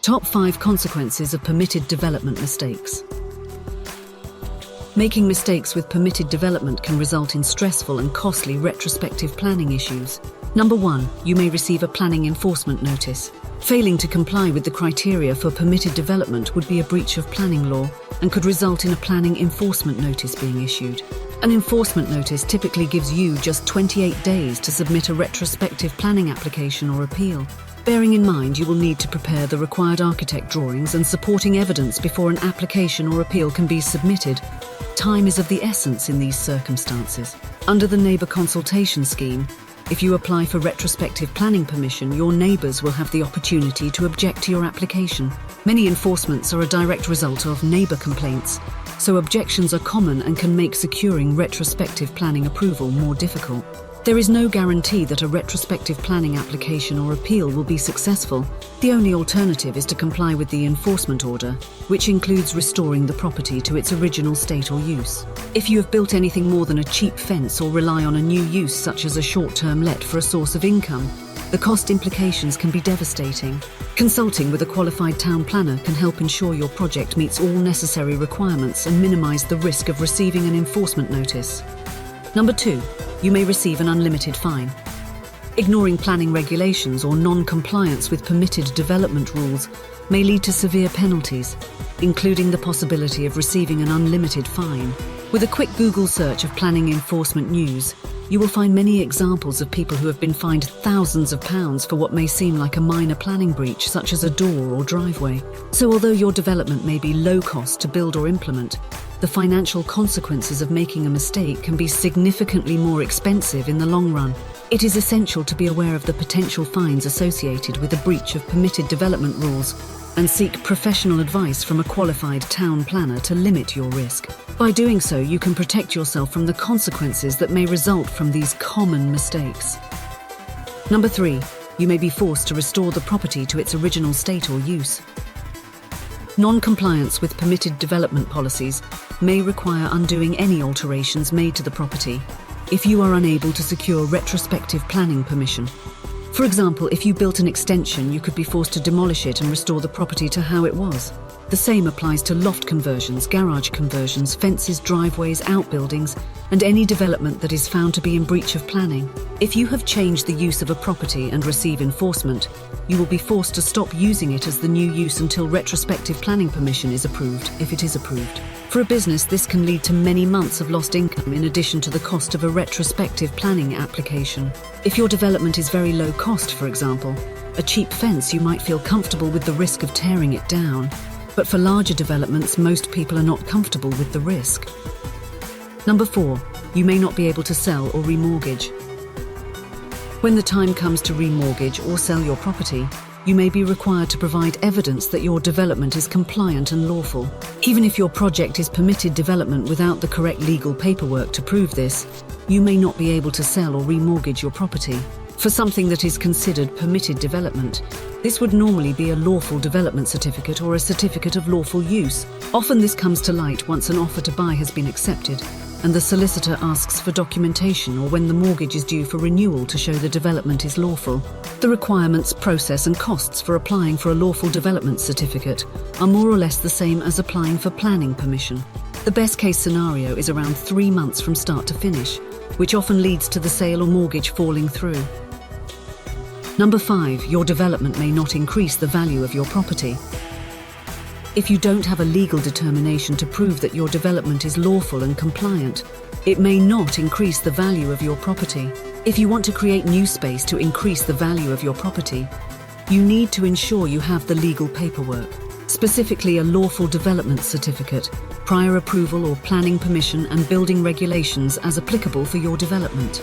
Top 5 consequences of permitted development mistakes. Making mistakes with permitted development can result in stressful and costly retrospective planning issues. Number 1, you may receive a planning enforcement notice. Failing to comply with the criteria for permitted development would be a breach of planning law and could result in a planning enforcement notice being issued. An enforcement notice typically gives you just 28 days to submit a retrospective planning application or appeal. Bearing in mind you will need to prepare the required architect drawings and supporting evidence before an application or appeal can be submitted. Time is of the essence in these circumstances. Under the neighbour consultation scheme, if you apply for retrospective planning permission, your neighbours will have the opportunity to object to your application. Many enforcements are a direct result of neighbour complaints, so objections are common and can make securing retrospective planning approval more difficult. There is no guarantee that a retrospective planning application or appeal will be successful. The only alternative is to comply with the enforcement order, which includes restoring the property to its original state or use. If you have built anything more than a cheap fence or rely on a new use such as a short-term let for a source of income, the cost implications can be devastating. Consulting with a qualified town planner can help ensure your project meets all necessary requirements and minimize the risk of receiving an enforcement notice. Number 2, you may receive an unlimited fine. Ignoring planning regulations or non-compliance with permitted development rules may lead to severe penalties, including the possibility of receiving an unlimited fine. With a quick Google search of planning enforcement news, you will find many examples of people who have been fined thousands of pounds for what may seem like a minor planning breach, such as a door or driveway. So although your development may be low cost to build or implement, the financial consequences of making a mistake can be significantly more expensive in the long run. It is essential to be aware of the potential fines associated with a breach of permitted development rules and seek professional advice from a qualified town planner to limit your risk. By doing so, you can protect yourself from the consequences that may result from these common mistakes. Number 3, you may be forced to restore the property to its original state or use. Non-compliance with permitted development policies may require undoing any alterations made to the property if you are unable to secure retrospective planning permission. For example, if you built an extension, you could be forced to demolish it and restore the property to how it was. The same applies to loft conversions, garage conversions, fences, driveways, outbuildings, and any development that is found to be in breach of planning. If you have changed the use of a property and receive enforcement, you will be forced to stop using it as the new use until retrospective planning permission is approved, if it is approved. For a business, this can lead to many months of lost income in addition to the cost of a retrospective planning application. If your development is very low cost, for example, a cheap fence, you might feel comfortable with the risk of tearing it down. But for larger developments, most people are not comfortable with the risk. Number 4, you may not be able to sell or remortgage. When the time comes to remortgage or sell your property, you may be required to provide evidence that your development is compliant and lawful. Even if your project is permitted development without the correct legal paperwork to prove this, you may not be able to sell or remortgage your property. For something that is considered permitted development, this would normally be a lawful development certificate or a certificate of lawful use. Often this comes to light once an offer to buy has been accepted and the solicitor asks for documentation or when the mortgage is due for renewal to show the development is lawful. The requirements, process and costs for applying for a lawful development certificate are more or less the same as applying for planning permission. The best case scenario is around 3 months from start to finish, which often leads to the sale or mortgage falling through. Number 5, your development may not increase the value of your property. If you don't have a legal determination to prove that your development is lawful and compliant, it may not increase the value of your property. If you want to create new space to increase the value of your property, you need to ensure you have the legal paperwork, specifically a lawful development certificate, prior approval or planning permission and building regulations as applicable for your development.